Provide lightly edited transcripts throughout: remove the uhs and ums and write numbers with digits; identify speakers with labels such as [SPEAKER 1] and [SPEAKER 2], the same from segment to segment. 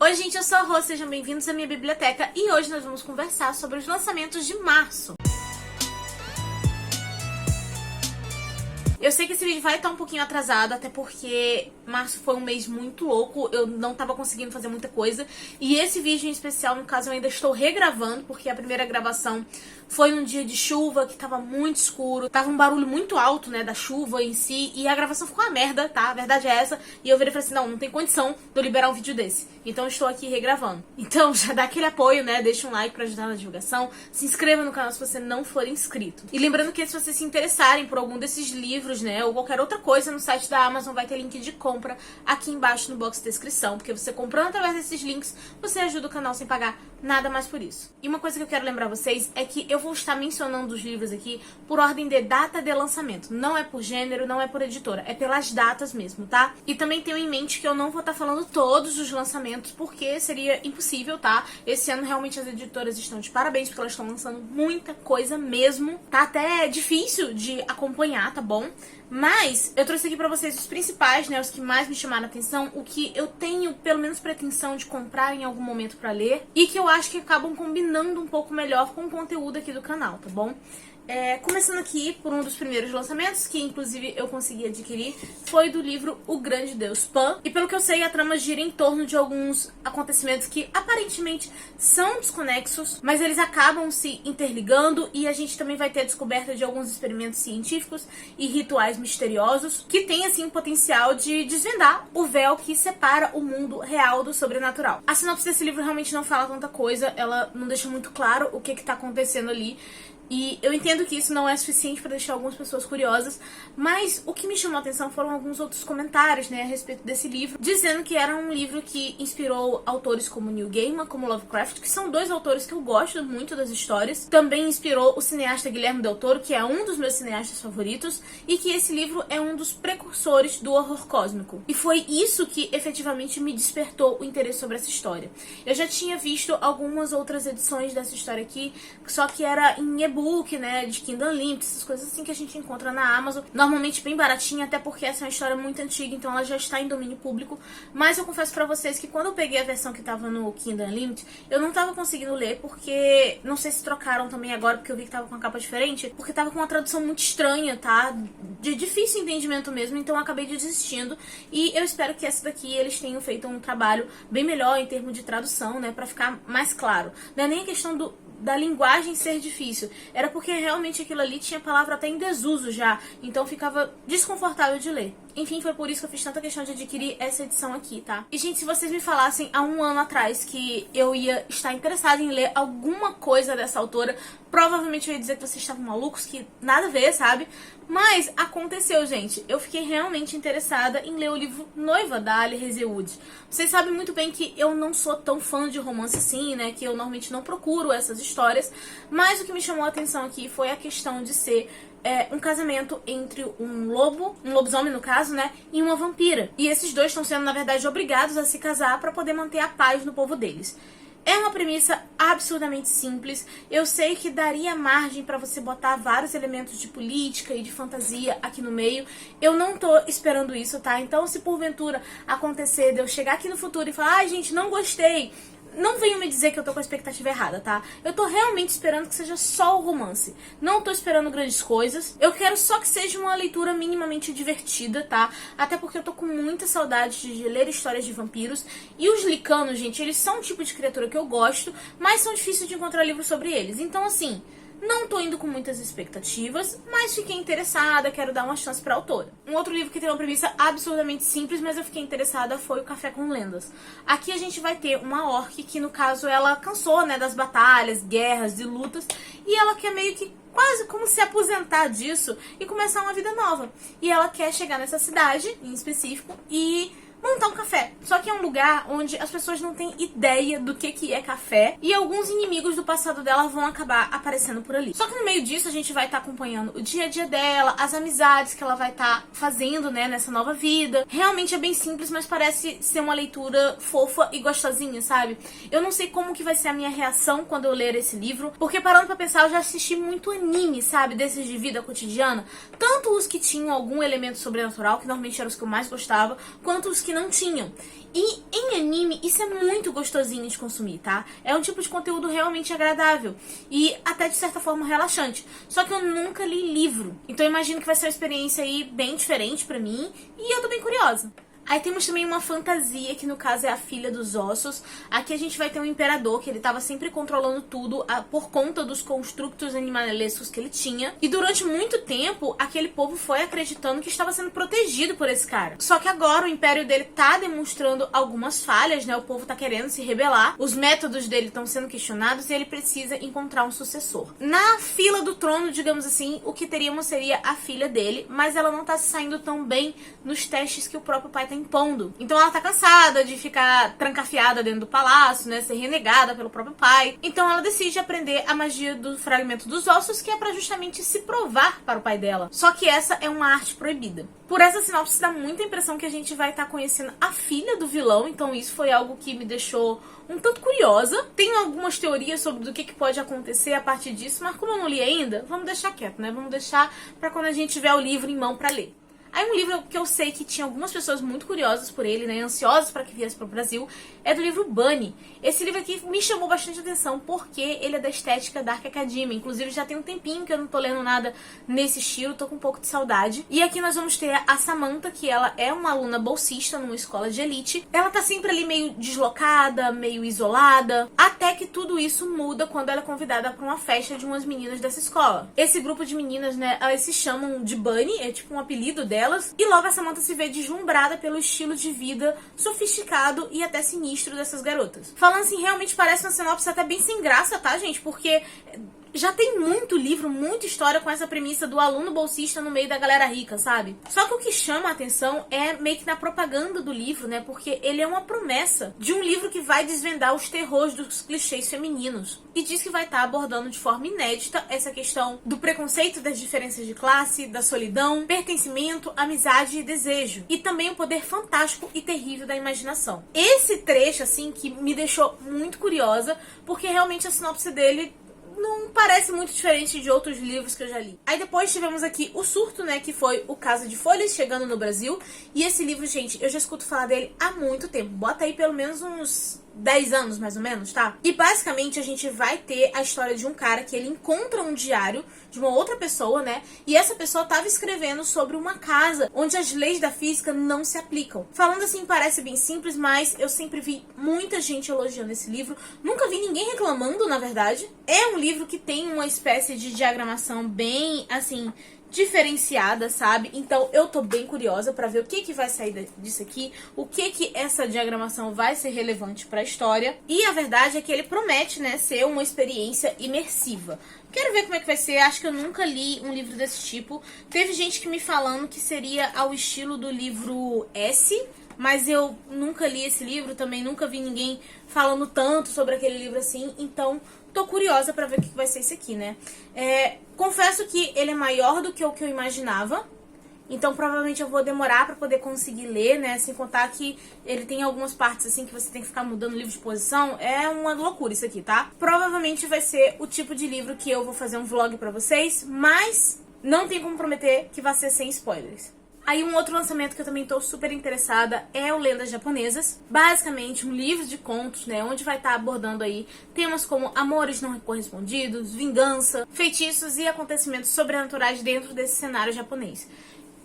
[SPEAKER 1] Oi gente, eu sou a Rô, sejam bem-vindos à minha biblioteca e hoje nós vamos conversar sobre os lançamentos de março. Eu sei que esse vídeo vai estar um pouquinho atrasado, até porque março foi um mês muito louco, eu não tava conseguindo fazer muita coisa. E esse vídeo em especial, no caso, eu ainda estou regravando, porque a primeira gravação foi num dia de chuva, que tava muito escuro, tava um barulho muito alto, né, da chuva em si, e a gravação ficou uma merda, tá? A verdade é essa. E eu virei e falei assim, não tem condição de eu liberar um vídeo desse. Então eu estou aqui regravando. Então já dá aquele apoio, né, deixa um like pra ajudar na divulgação, se inscreva no canal se você não for inscrito. E lembrando que se vocês se interessarem por algum desses livros, né, ou qualquer outra coisa no site da Amazon, vai ter link de compra aqui embaixo no box de descrição, porque você comprando através desses links, você ajuda o canal sem pagar nada mais por isso. E uma coisa que eu quero lembrar vocês é que eu vou estar mencionando os livros aqui por ordem de data de lançamento. Não é por gênero, não é por editora, é pelas datas mesmo, tá? E também tenho em mente que eu não vou estar falando todos os lançamentos, porque seria impossível, tá? Esse ano realmente as editoras estão de parabéns, porque elas estão lançando muita coisa mesmo. Tá até difícil de acompanhar, tá bom? Mas eu trouxe aqui pra vocês os principais, né, os que mais me chamaram a atenção, o que eu tenho pelo menos pretensão de comprar em algum momento pra ler e que eu acho que acabam combinando um pouco melhor com o conteúdo aqui do canal, tá bom? Começando aqui por um dos primeiros lançamentos, que inclusive eu consegui adquirir, foi do livro O Grande Deus Pan. E pelo que eu sei, a trama gira em torno de alguns acontecimentos que aparentemente são desconexos, mas eles acabam se interligando e a gente também vai ter a descoberta de alguns experimentos científicos e rituais misteriosos que têm, assim, o potencial de desvendar o véu que separa o mundo real do sobrenatural. A sinopse desse livro realmente não fala tanta coisa, ela não deixa muito claro o que tá acontecendo ali. E eu entendo que isso não é suficiente para deixar algumas pessoas curiosas, mas o que me chamou a atenção foram alguns outros comentários, né, a respeito desse livro, dizendo que era um livro que inspirou autores como Neil Gaiman, como Lovecraft, que são dois autores que eu gosto muito das histórias. Também inspirou o cineasta Guillermo del Toro, que é um dos meus cineastas favoritos, e que esse livro é um dos precursores do horror cósmico. E foi isso que efetivamente me despertou o interesse sobre essa história. Eu já tinha visto algumas outras edições dessa história aqui, só que era em e-book, né, de Kindle Unlimited, essas coisas assim que a gente encontra na Amazon, normalmente bem baratinha, até porque essa é uma história muito antiga, então ela já está em domínio público. Mas eu confesso pra vocês que quando eu peguei a versão que tava no Kindle Unlimited, eu não tava conseguindo ler, porque não sei se trocaram também agora, porque eu vi que tava com uma capa diferente, porque tava com uma tradução muito estranha, tá, de difícil entendimento mesmo, então eu acabei desistindo. E eu espero que essa daqui eles tenham feito um trabalho bem melhor em termos de tradução, né, pra ficar mais claro. Não é nem a questão da linguagem ser difícil, era porque realmente aquilo ali tinha palavra até em desuso já, então ficava desconfortável de ler. Enfim, foi por isso que eu fiz tanta questão de adquirir essa edição aqui, tá? E, gente, se vocês me falassem há um ano atrás que eu ia estar interessada em ler alguma coisa dessa autora, provavelmente eu ia dizer que vocês estavam malucos, que nada a ver, sabe? Mas aconteceu, gente. Eu fiquei realmente interessada em ler o livro Noiva, da Ali Hazelwood. Vocês sabem muito bem que eu não sou tão fã de romance assim, né? Que eu normalmente não procuro essas histórias. Mas o que me chamou a atenção aqui foi a questão de ser um casamento entre um lobisomem no caso, né, e uma vampira. E esses dois estão sendo, na verdade, obrigados a se casar para poder manter a paz no povo deles. É uma premissa absurdamente simples. Eu sei que daria margem pra você botar vários elementos de política e de fantasia aqui no meio. Eu não tô esperando isso, tá? Então, se porventura acontecer de eu chegar aqui no futuro e falar, ai, gente, não gostei, não venham me dizer que eu tô com a expectativa errada, tá? Eu tô realmente esperando que seja só o romance. Não tô esperando grandes coisas. Eu quero só que seja uma leitura minimamente divertida, tá? Até porque eu tô com muita saudade de ler histórias de vampiros. E os licanos, gente, eles são um tipo de criatura que eu gosto, mas são difíceis de encontrar livros sobre eles. Então, assim, não tô indo com muitas expectativas, mas fiquei interessada, quero dar uma chance pra autora. Um outro livro que tem uma premissa absurdamente simples, mas eu fiquei interessada, foi o Café com Lendas. Aqui a gente vai ter uma orc que, no caso, ela cansou, né, das batalhas, guerras e lutas, e ela quer meio que quase como se aposentar disso e começar uma vida nova. E ela quer chegar nessa cidade, em específico, e montar um café. Só que é um lugar onde as pessoas não têm ideia do que é café e alguns inimigos do passado dela vão acabar aparecendo por ali. Só que no meio disso a gente vai estar acompanhando o dia a dia dela, as amizades que ela vai estar fazendo, né, nessa nova vida. Realmente é bem simples, mas parece ser uma leitura fofa e gostosinha, sabe? Eu não sei como que vai ser a minha reação quando eu ler esse livro, porque parando pra pensar, eu já assisti muito anime, sabe, desses de vida cotidiana, tanto os que tinham algum elemento sobrenatural, que normalmente eram os que eu mais gostava, quanto os que não tinham. E em anime, isso é muito gostosinho de consumir, tá? É um tipo de conteúdo realmente agradável e até de certa forma relaxante. Só que eu nunca li livro, então eu imagino que vai ser uma experiência aí bem diferente pra mim e eu tô bem curiosa. Aí temos também uma fantasia, que no caso é a Filha dos Ossos. Aqui a gente vai ter um imperador, que ele estava sempre controlando tudo por conta dos construtos animalescos que ele tinha. E durante muito tempo, aquele povo foi acreditando que estava sendo protegido por esse cara. Só que agora o império dele tá demonstrando algumas falhas, né? O povo tá querendo se rebelar, os métodos dele estão sendo questionados e ele precisa encontrar um sucessor. Na fila do trono, digamos assim, o que teríamos seria a filha dele, mas ela não tá se saindo tão bem nos testes que o próprio pai tá impondo. Então ela tá cansada de ficar trancafiada dentro do palácio, né, ser renegada pelo próprio pai. Então ela decide aprender a magia do fragmento dos ossos, que é pra justamente se provar para o pai dela. Só que essa é uma arte proibida. Por essa sinopse dá muita impressão que a gente vai estar conhecendo a filha do vilão, então isso foi algo que me deixou um tanto curiosa. Tenho algumas teorias sobre o que pode acontecer a partir disso, mas como eu não li ainda, vamos deixar quieto, né? Vamos deixar pra quando a gente tiver o livro em mão pra ler. Aí um livro que eu sei que tinha algumas pessoas muito curiosas por ele, né, ansiosas para que viesse para o Brasil, é do livro Bunny. Esse livro aqui me chamou bastante atenção porque ele é da estética Dark Academia. Inclusive já tem um tempinho que eu não tô lendo nada nesse estilo, tô com um pouco de saudade. E aqui nós vamos ter a Samantha, que ela é uma aluna bolsista numa escola de elite. Ela tá sempre ali meio deslocada, meio isolada, até que tudo isso muda quando ela é convidada para uma festa de umas meninas dessa escola. Esse grupo de meninas, né, elas se chamam de Bunny, é tipo um apelido delas, e logo a Samantha se vê deslumbrada pelo estilo de vida sofisticado e até sinistro dessas garotas. Falando assim, realmente parece uma sinopse até bem sem graça, tá, gente? Porque já tem muito livro, muita história com essa premissa do aluno bolsista no meio da galera rica, sabe? Só que o que chama a atenção é meio que na propaganda do livro, né? Porque ele é uma promessa de um livro que vai desvendar os terrores dos clichês femininos. E diz que vai estar abordando de forma inédita essa questão do preconceito, das diferenças de classe, da solidão, pertencimento, amizade e desejo. E também o poder fantástico e terrível da imaginação. Esse trecho, assim, que me deixou muito curiosa, porque realmente a sinopse dele não parece muito diferente de outros livros que eu já li. Aí depois tivemos aqui O Surto, né, que foi o Casa de Folhas chegando no Brasil. E esse livro, gente, eu já escuto falar dele há muito tempo. Bota aí pelo menos uns 10 anos, mais ou menos, tá? E basicamente a gente vai ter a história de um cara que ele encontra um diário de uma outra pessoa, né? E essa pessoa tava escrevendo sobre uma casa onde as leis da física não se aplicam. Falando assim, parece bem simples, mas eu sempre vi muita gente elogiando esse livro. Nunca vi ninguém reclamando, na verdade. É um livro que tem uma espécie de diagramação bem, assim, diferenciada, sabe? Então eu tô bem curiosa pra ver o que vai sair disso aqui, o que essa diagramação vai ser relevante pra história. E a verdade é que ele promete, né, ser uma experiência imersiva. Quero ver como é que vai ser, acho que eu nunca li um livro desse tipo. Teve gente que me falando que seria ao estilo do livro S, mas eu nunca li esse livro, também nunca vi ninguém falando tanto sobre aquele livro assim, então tô curiosa pra ver o que vai ser isso aqui, né? Confesso que ele é maior do que o que eu imaginava, então provavelmente eu vou demorar pra poder conseguir ler, né? Sem contar que ele tem algumas partes assim que você tem que ficar mudando o livro de posição. É uma loucura isso aqui, tá? Provavelmente vai ser o tipo de livro que eu vou fazer um vlog pra vocês, mas não tem como prometer que vai ser sem spoilers. Aí um outro lançamento que eu também tô super interessada é o Lendas Japonesas. Basicamente um livro de contos, né, onde vai estar abordando aí temas como amores não correspondidos, vingança, feitiços e acontecimentos sobrenaturais dentro desse cenário japonês.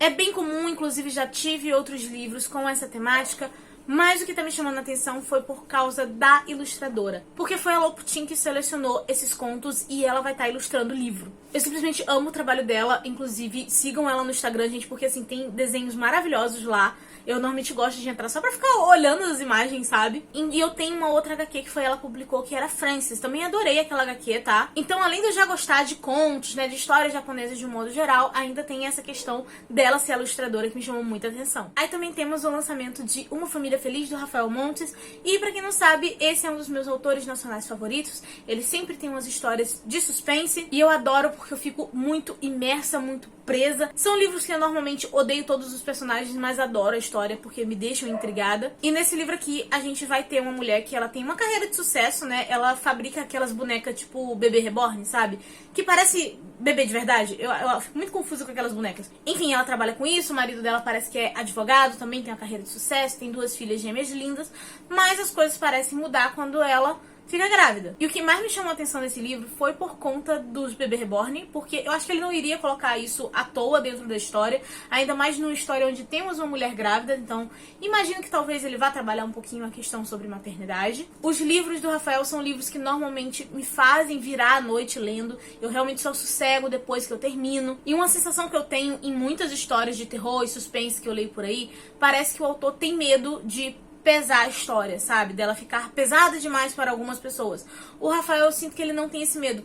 [SPEAKER 1] É bem comum, inclusive já tive outros livros com essa temática, mas o que tá me chamando a atenção foi por causa da ilustradora. Porque foi a Loputin que selecionou esses contos e ela vai estar ilustrando o livro. Eu simplesmente amo o trabalho dela, inclusive sigam ela no Instagram, gente, porque assim, tem desenhos maravilhosos lá. Eu normalmente gosto de entrar só pra ficar olhando as imagens, sabe? E eu tenho uma outra HQ que foi ela que publicou, que era Frances. Também adorei aquela HQ, tá? Então, além de eu já gostar de contos, né, de histórias japonesas de um modo geral, ainda tem essa questão dela ser ilustradora que me chamou muita atenção. Aí também temos o lançamento de Uma Família Feliz, do Rafael Montes. E pra quem não sabe, esse é um dos meus autores nacionais favoritos. Ele sempre tem umas histórias de suspense e eu adoro porque eu fico muito imersa, muito presa. São livros que eu normalmente odeio todos os personagens, mas adoro a história porque me deixam intrigada. E nesse livro aqui a gente vai ter uma mulher que ela tem uma carreira de sucesso, né? Ela fabrica aquelas bonecas tipo bebê reborn, sabe? Que parece bebê de verdade. Eu fico muito confusa com aquelas bonecas. Enfim, ela trabalha com isso, o marido dela parece que é advogado, também tem uma carreira de sucesso, tem 2 filhas gêmeas lindas, mas as coisas parecem mudar quando ela fica grávida. E o que mais me chamou a atenção nesse livro foi por conta dos bebê reborn, porque eu acho que ele não iria colocar isso à toa dentro da história, ainda mais numa história onde temos uma mulher grávida, então imagino que talvez ele vá trabalhar um pouquinho a questão sobre maternidade. Os livros do Rafael são livros que normalmente me fazem virar à noite lendo, eu realmente só sossego depois que eu termino. E uma sensação que eu tenho em muitas histórias de terror e suspense que eu leio por aí, parece que o autor tem medo de pesar a história, sabe? Dela ficar pesada demais para algumas pessoas. O Rafael, eu sinto que ele não tem esse medo.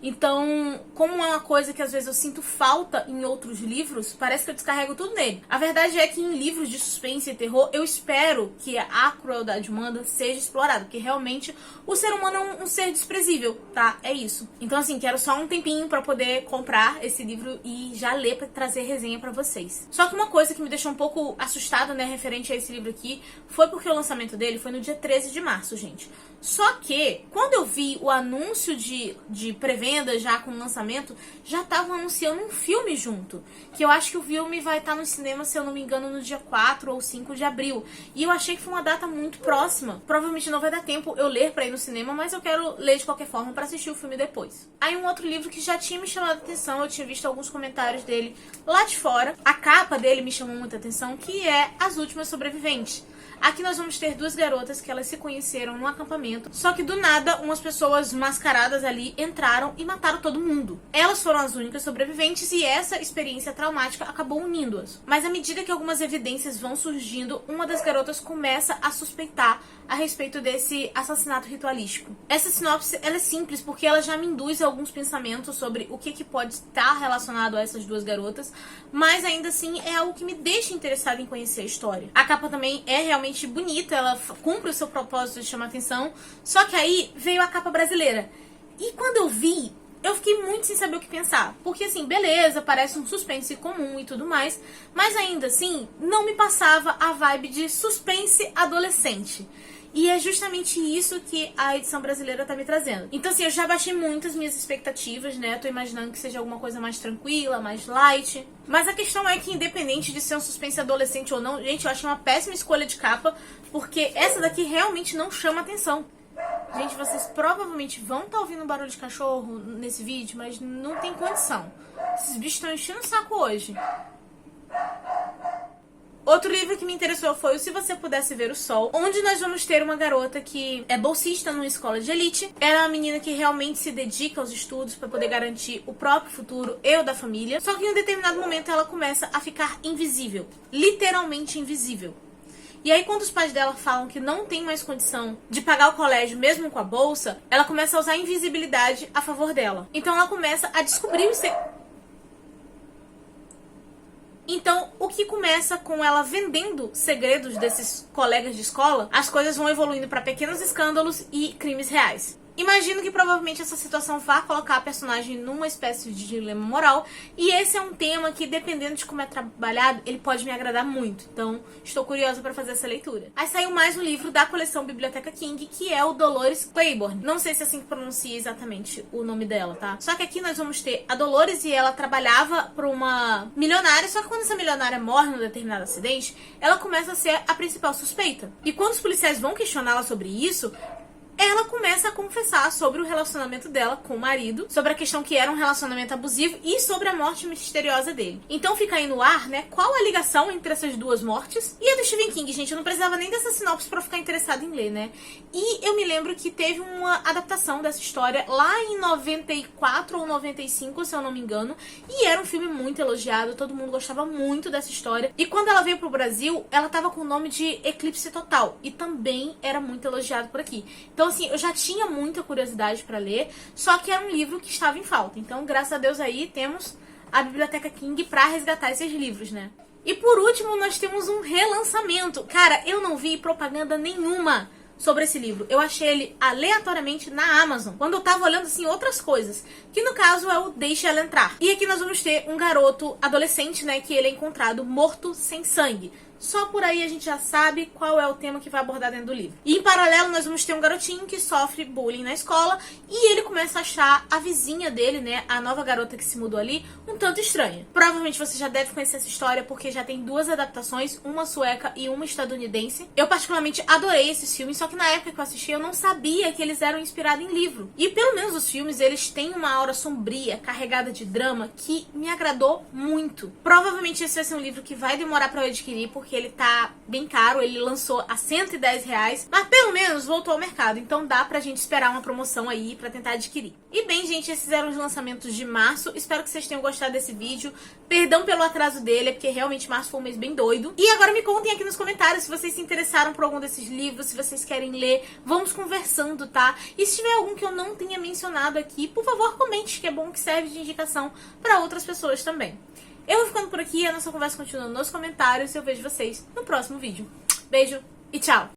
[SPEAKER 1] Então, como é uma coisa que às vezes eu sinto falta em outros livros, parece que eu descarrego tudo nele. A verdade é que em livros de suspense e terror, eu espero que a crueldade humana seja explorada, porque realmente o ser humano é um ser desprezível, tá? É isso. Então, assim, quero só um tempinho pra poder comprar esse livro e já ler pra trazer resenha pra vocês. Só que uma coisa que me deixou um pouco assustada, né, referente a esse livro aqui, foi porque o lançamento dele foi no dia 13 de março, gente. Só que, quando eu vi o anúncio de pré-venda já com o lançamento, já estavam anunciando um filme junto. Que eu acho que o filme vai estar no cinema, se eu não me engano, no dia 4 ou 5 de abril. E eu achei que foi uma data muito próxima. Provavelmente não vai dar tempo eu ler pra ir no cinema, mas eu quero ler de qualquer forma pra assistir o filme depois. Aí um outro livro que já tinha me chamado a atenção, eu tinha visto alguns comentários dele lá de fora. A capa dele me chamou muita atenção, que é As Últimas Sobreviventes. Aqui nós vamos ter 2 garotas que elas se conheceram num acampamento, só que do nada umas pessoas mascaradas ali entraram e mataram todo mundo. Elas foram as únicas sobreviventes e essa experiência traumática acabou unindo-as. Mas à medida que algumas evidências vão surgindo, uma das garotas começa a suspeitar a respeito desse assassinato ritualístico. Essa sinopse ela é simples porque ela já me induz a alguns pensamentos sobre o que pode estar relacionado a essas 2 garotas, mas ainda assim é algo que me deixa interessada em conhecer a história. A capa também é realmente bonita, ela cumpre o seu propósito de chamar atenção, só que aí veio a capa brasileira. E quando eu vi, eu fiquei muito sem saber o que pensar. Porque assim, beleza, parece um suspense comum e tudo mais, mas ainda assim, não me passava a vibe de suspense adolescente. E é justamente isso que a edição brasileira tá me trazendo. Então assim, eu já baixei muito as minhas expectativas, né? Tô imaginando que seja alguma coisa mais tranquila, mais light. Mas a questão é que independente de ser um suspense adolescente ou não, gente, eu achei uma péssima escolha de capa, porque essa daqui realmente não chama atenção. Gente, vocês provavelmente vão estar ouvindo barulho de cachorro nesse vídeo, mas não tem condição. Esses bichos estão enchendo o saco hoje. Outro livro que me interessou foi o Se Você Pudesse Ver o Sol, onde nós vamos ter uma garota que é bolsista numa escola de elite. Ela é uma menina que realmente se dedica aos estudos para poder garantir o próprio futuro e o da família. Só que em um determinado momento ela começa a ficar invisível, literalmente invisível. E aí quando os pais dela falam que não tem mais condição de pagar o colégio mesmo com a bolsa, ela começa a usar a invisibilidade a favor dela. Então ela começa a descobrir os Então, o que começa com ela vendendo segredos desses colegas de escola, as coisas vão evoluindo para pequenos escândalos e crimes reais. Imagino que provavelmente essa situação vá colocar a personagem numa espécie de dilema moral, e esse é um tema que, dependendo de como é trabalhado, ele pode me agradar muito. Então, estou curiosa para fazer essa leitura. Aí saiu mais um livro da coleção Biblioteca King, que é o Dolores Claiborne. Não sei se é assim que pronuncia exatamente o nome dela, tá? Só que aqui nós vamos ter a Dolores, e ela trabalhava para uma milionária, só que quando essa milionária morre num determinado acidente, ela começa a ser a principal suspeita. E quando os policiais vão questioná-la sobre isso, ela começa a confessar sobre o relacionamento dela com o marido, sobre a questão que era um relacionamento abusivo e sobre a morte misteriosa dele. Então fica aí no ar, né, qual a ligação entre essas 2 mortes. E a do Stephen King, gente, eu não precisava nem dessa sinopse pra ficar interessada em ler, né? E eu me lembro que teve uma adaptação dessa história lá em 94 ou 95, se eu não me engano, e era um filme muito elogiado, todo mundo gostava muito dessa história. E quando ela veio pro Brasil, ela tava com o nome de Eclipse Total, e também era muito elogiado por aqui. Então, assim, eu já tinha muita curiosidade pra ler, só que era um livro que estava em falta. Então, graças a Deus aí, temos a Biblioteca King pra resgatar esses livros, né? E por último, nós temos um relançamento. Cara, eu não vi propaganda nenhuma sobre esse livro. Eu achei ele aleatoriamente na Amazon, quando eu tava olhando, assim, outras coisas. Que no caso é o Deixe Ela Entrar. E aqui nós vamos ter um garoto adolescente, né, que ele é encontrado morto sem sangue. Só por aí a gente já sabe qual é o tema que vai abordar dentro do livro. E em paralelo nós vamos ter um garotinho que sofre bullying na escola e ele começa a achar a vizinha dele, né, a nova garota que se mudou ali, um tanto estranha. Provavelmente você já deve conhecer essa história porque já tem duas adaptações, uma sueca e uma estadunidense. Eu particularmente adorei esses filmes, só que na época que eu assisti eu não sabia que eles eram inspirados em livro. E pelo menos os filmes, eles têm uma aura sombria, carregada de drama, que me agradou muito. Provavelmente esse vai ser um livro que vai demorar pra eu adquirir, porque ele tá bem caro, ele lançou a R$110, mas pelo menos voltou ao mercado, então dá pra gente esperar uma promoção aí pra tentar adquirir. E bem, gente, esses eram os lançamentos de março, espero que vocês tenham gostado desse vídeo, perdão pelo atraso dele, é porque realmente março foi um mês bem doido. E agora me contem aqui nos comentários se vocês se interessaram por algum desses livros, se vocês querem ler, vamos conversando, tá? E se tiver algum que eu não tenha mencionado aqui, por favor comente, que é bom que serve de indicação pra outras pessoas também. Eu vou ficando por aqui, a nossa conversa continua nos comentários e eu vejo vocês no próximo vídeo. Beijo e tchau!